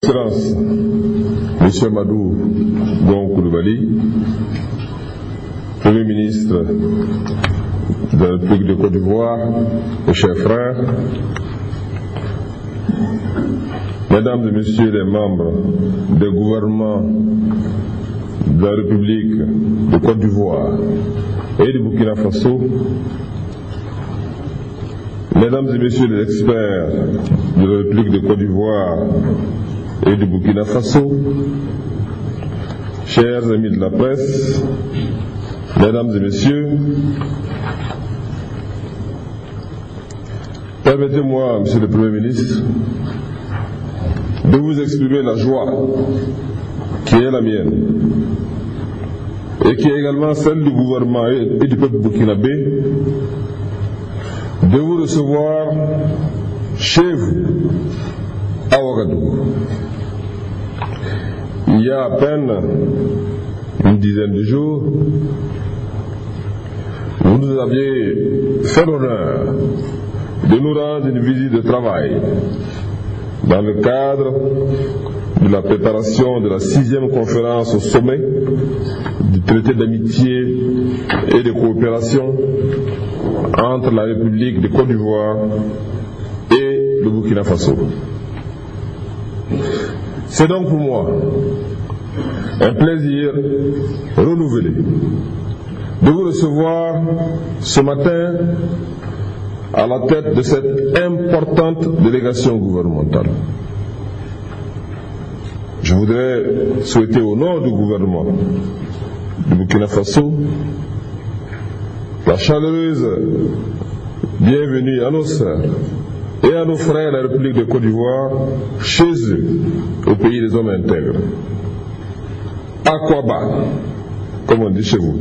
Excellence, M. Amadou Gon Coulibaly, Premier ministre de la République de Côte d'Ivoire, mes chers frères, Mesdames et Messieurs les membres des gouvernements de la République de Côte d'Ivoire et de Burkina Faso, Mesdames et Messieurs les experts de la République de Côte d'Ivoire et de Burkina Faso, chers amis de la presse, Mesdames et Messieurs, permettez-moi, Monsieur le Premier ministre, de vous exprimer la joie qui est la mienne et qui est également celle du gouvernement et du peuple burkinabé de vous recevoir chez vous à Ouagadougou. Il y a à peine une dizaine de jours, vous nous aviez fait l'honneur de nous rendre une visite de travail dans le cadre de la préparation de la 6e conférence au sommet du traité d'amitié et de coopération entre la République de Côte d'Ivoire et le Burkina Faso. C'est donc pour moi un plaisir renouvelé de vous recevoir ce matin à la tête de cette importante délégation gouvernementale. Je voudrais souhaiter au nom du gouvernement du Burkina Faso la chaleureuse bienvenue à nos sœurs et à nos frères de la République de Côte d'Ivoire chez eux, au pays des hommes intègres. Akwaba, comme on dit chez vous.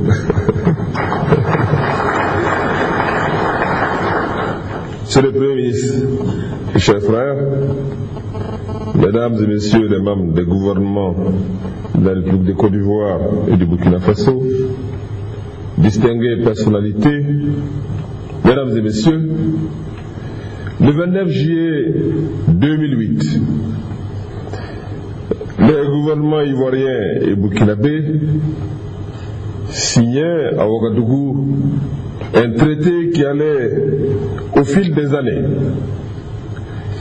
Monsieur le Premier ministre, mes chers frères, Mesdames et Messieurs les membres des gouvernements de la République de Côte d'Ivoire et du Burkina Faso, distinguées personnalités, Mesdames et Messieurs, le 29 juillet 2008, les gouvernements ivoiriens et burkinabés signaient à Ouagadougou un traité qui allait, au fil des années,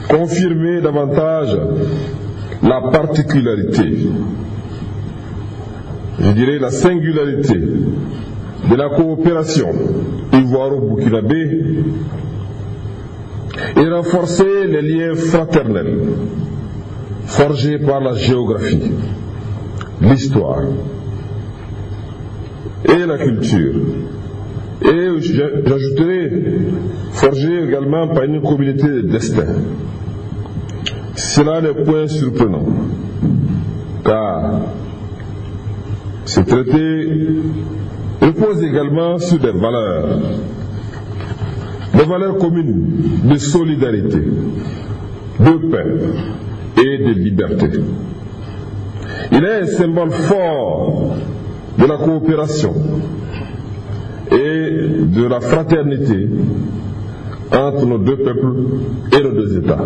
confirmer davantage la particularité, je dirais la singularité de la coopération ivoiro-burkinabé et renforcer les liens fraternels forgés par la géographie, l'histoire et la culture. Et j'ajouterai, forgés également par une communauté de destin. Cela n'est point surprenant, car ce traité repose également sur des valeurs communes de solidarité, de paix et de liberté. Il est un symbole fort de la coopération et de la fraternité entre nos deux peuples et nos deux États.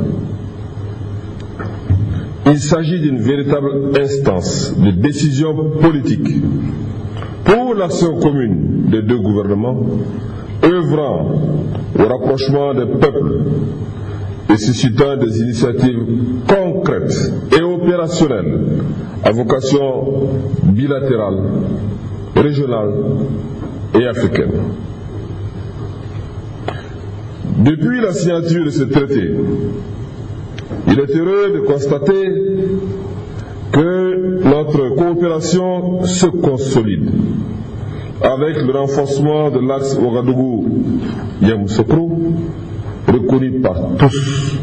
Il s'agit d'une véritable instance de décision politique pour l'action commune des deux gouvernements, œuvrant au rapprochement des peuples et suscitant des initiatives concrètes et opérationnelles à vocation bilatérale, régionale et africaine. Depuis la signature de ce traité, il est heureux de constater que notre coopération se consolide avec le renforcement de l'axe Ouagadougou-Yamoussoukro, reconnu par tous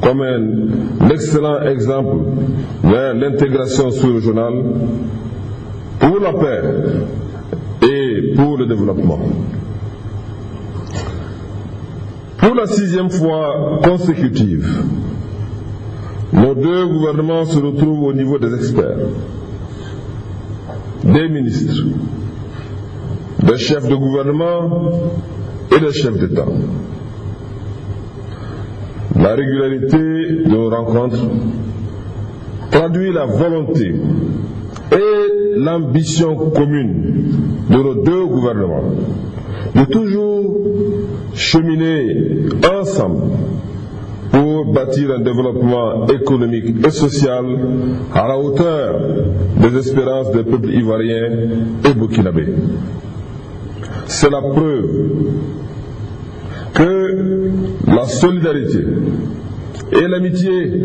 comme un excellent exemple vers l'intégration sous-régionale pour la paix et pour le développement. Pour la 6e fois consécutive, nos deux gouvernements se retrouvent au niveau des experts, des ministres, des chefs de gouvernement et des chefs d'État. La régularité de nos rencontres traduit la volonté et l'ambition commune de nos deux gouvernements de toujours cheminer ensemble pour bâtir un développement économique et social à la hauteur des espérances des peuples ivoiriens et burkinabés. C'est la preuve que la solidarité et l'amitié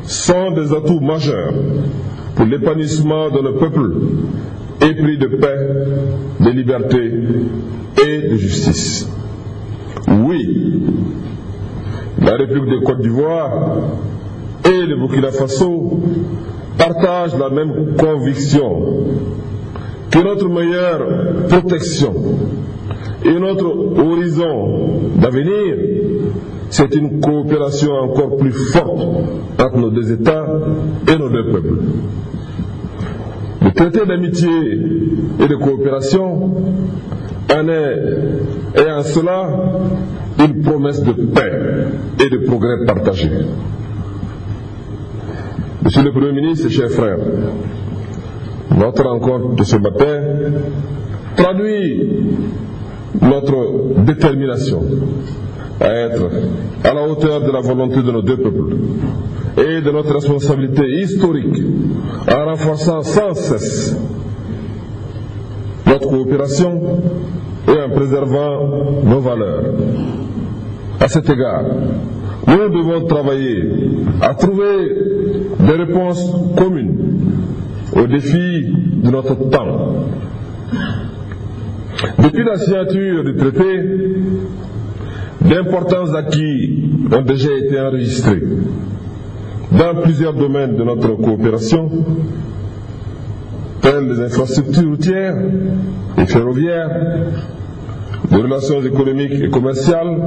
sont des atouts majeurs pour l'épanouissement de nos peuples épris de paix, de liberté et de justice. Oui, la République de Côte d'Ivoire et le Burkina Faso partagent la même conviction que notre meilleure protection et notre horizon d'avenir, c'est une coopération encore plus forte entre nos deux États et nos deux peuples. Le traité d'amitié et de coopération en est, et en cela, une promesse de paix et de progrès partagé. Monsieur le Premier ministre et chers frères, notre rencontre de ce matin traduit notre détermination à être à la hauteur de la volonté de nos deux peuples et de notre responsabilité historique en renforçant sans cesse notre coopération et en préservant nos valeurs. À cet égard, nous devons travailler à trouver des réponses communes aux défis de notre temps. Depuis la signature du traité, d'importants acquis ont déjà été enregistrés dans plusieurs domaines de notre coopération, tels les infrastructures routières et ferroviaires, les relations économiques et commerciales,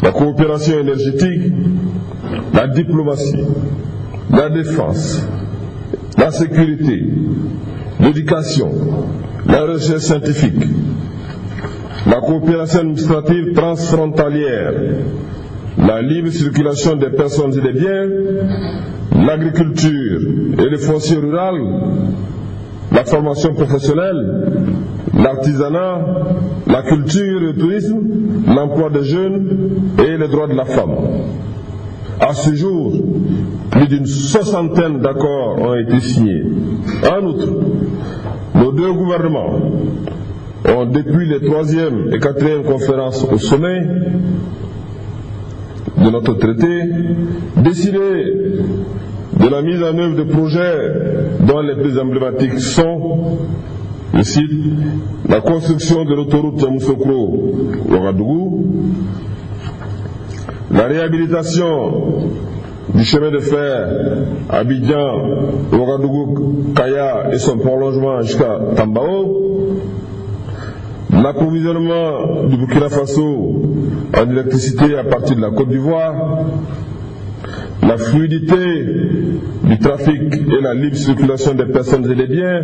la coopération énergétique, la diplomatie, la défense, la sécurité, l'éducation, la recherche scientifique, la coopération administrative transfrontalière, la libre circulation des personnes et des biens, l'agriculture et le foncier rural, la formation professionnelle, l'artisanat, la culture et le tourisme, l'emploi des jeunes et les droits de la femme. À ce jour, plus d'une 60aine d'accords ont été signés. En outre, nos deux gouvernements ont, depuis les 3e et 4e conférences au sommet de notre traité, décidé de la mise en œuvre de projets dont les plus emblématiques sont, je cite, la construction de l'autoroute Yamoussoukro-Ouagadougou, la réhabilitation du chemin de fer Abidjan, Ouagadougou, Kaya et son prolongement jusqu'à Tambao, l'approvisionnement du Burkina Faso en électricité à partir de la Côte d'Ivoire, la fluidité du trafic et la libre circulation des personnes et des biens,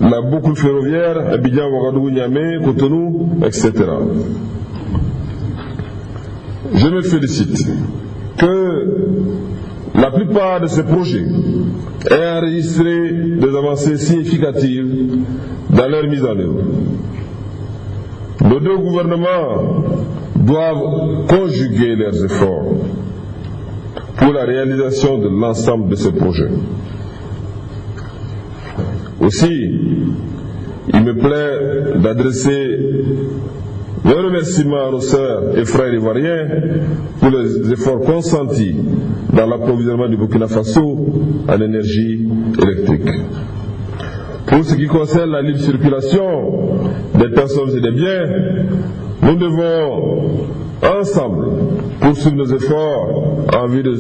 la boucle ferroviaire Abidjan, Ouagadougou, Niamey, Cotonou, etc. Je me félicite que la plupart de ces projets aient enregistré des avancées significatives dans leur mise en œuvre. Nos deux gouvernements doivent conjuguer leurs efforts pour la réalisation de l'ensemble de ces projets. Aussi, il me plaît d'adresser un remerciement à nos sœurs et frères ivoiriens pour les efforts consentis dans l'approvisionnement du Burkina Faso en énergie électrique. Pour ce qui concerne la libre circulation des personnes et des biens, nous devons ensemble poursuivre nos efforts en vue de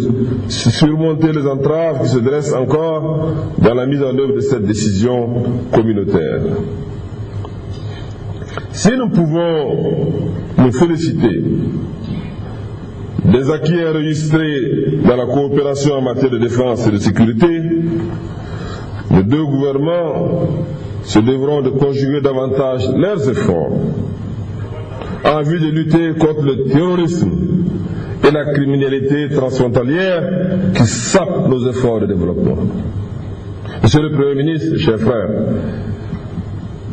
surmonter les entraves qui se dressent encore dans la mise en œuvre de cette décision communautaire. Si nous pouvons nous féliciter des acquis enregistrés dans la coopération en matière de défense et de sécurité, les deux gouvernements se devront de conjuguer davantage leurs efforts en vue de lutter contre le terrorisme et et la criminalité transfrontalière qui sapent nos efforts de développement. Monsieur le Premier ministre, chers frères,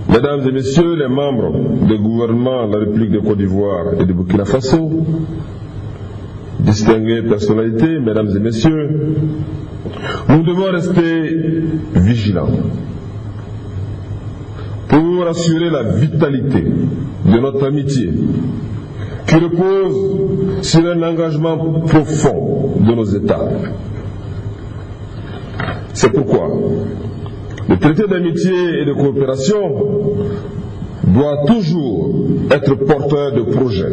Mesdames et Messieurs les membres du gouvernement de la République de Côte d'Ivoire et de Burkina Faso, distinguées personnalités, Mesdames et Messieurs, nous devons rester vigilants pour assurer la vitalité de notre amitié qui repose sur un engagement profond de nos États. C'est pourquoi le traité d'amitié et de coopération doit toujours être porteur de projets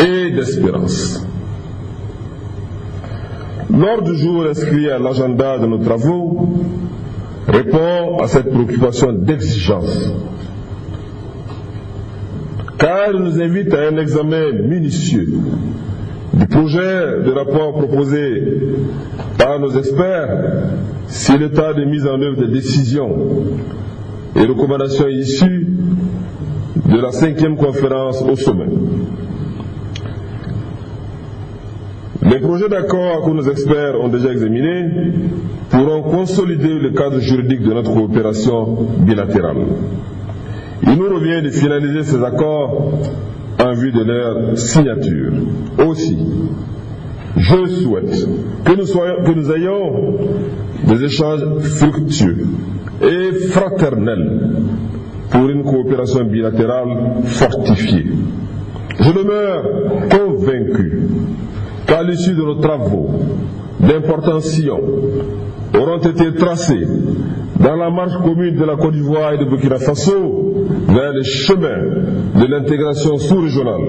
et d'espérance. L'ordre du jour inscrit à l'agenda de nos travaux répond à cette préoccupation d'exigence, car il nous invite à un examen minutieux du projet de rapport proposé par nos experts sur l'état de mise en œuvre des décisions et recommandations issues de la 5e conférence au sommet. Les projets d'accord que nos experts ont déjà examinés pourront consolider le cadre juridique de notre coopération bilatérale. Il nous revient de finaliser ces accords en vue de leur signature. Aussi, je souhaite que nous ayons des échanges fructueux et fraternels pour une coopération bilatérale fortifiée. Je demeure convaincu qu'à l'issue de nos travaux, d'importants sillons auront été tracés dans la marche commune de la Côte d'Ivoire et de Burkina Faso vers le chemin de l'intégration sous-régionale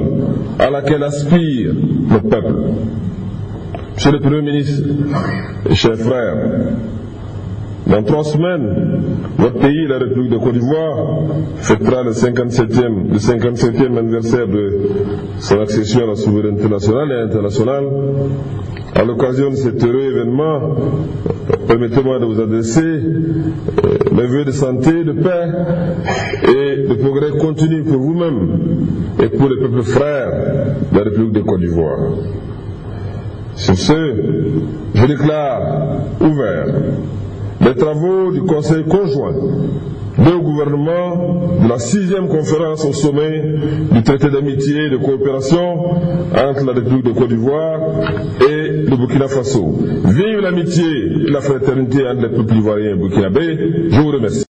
à laquelle aspire le peuple. Monsieur le Premier ministre et chers frères, dans 3 semaines, votre pays, la République de Côte d'Ivoire, fêtera le 57e anniversaire de son accession à la souveraineté nationale et internationale. À l'occasion de cet heureux événement, permettez-moi de vous adresser mes vœux de santé, de paix et de progrès continu pour vous-même et pour les peuples frères de la République de Côte d'Ivoire. Sur ce, je déclare ouvert les travaux du Conseil conjoint de gouvernement de la 6e conférence au sommet du traité d'amitié et de coopération entre la République de Côte d'Ivoire et le Burkina Faso. Vive l'amitié et la fraternité entre les peuples ivoiriens et burkinabés. Je vous remercie.